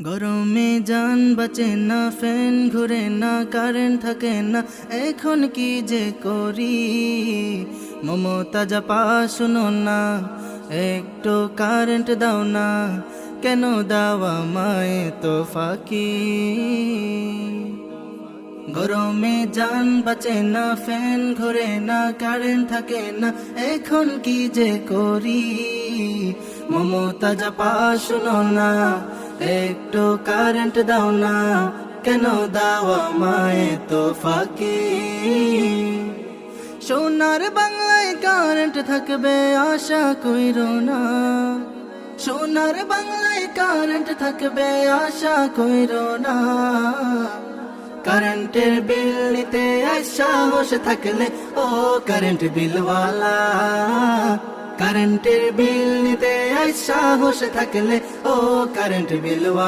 গরমে জান বাঁচে না, ফ্যান ঘুরে না, কারেন্ট থাকে না, এখন কি যে করি। মমতা জাপা শুনো না, একটু কারেন্ট দাও না, কেন দাও আমায় তো ফাঁকি। গরমে জান বাঁচে না, ফ্যান ঘুরে না, কারেন্ট থাকে না, এখন কি যে করি। মমতা জাপা শুনো না, একটু কারেন্ট দাও না, কেন দাও আমায় তো ফাঁকি। সোনার বাংলায় কারেন্ট থাকবে আশা কইরো না, সোনার বাংলায় কারেন্ট থাকবে আশা কইরো না। কারেন্টের বিল নিতে সাহস থাকলে ও কারেন্ট বিলওয়ালা, কারেন্টের বিল নিতে সাহস থাকলে ও কারেন্ট বিলওয়ালা।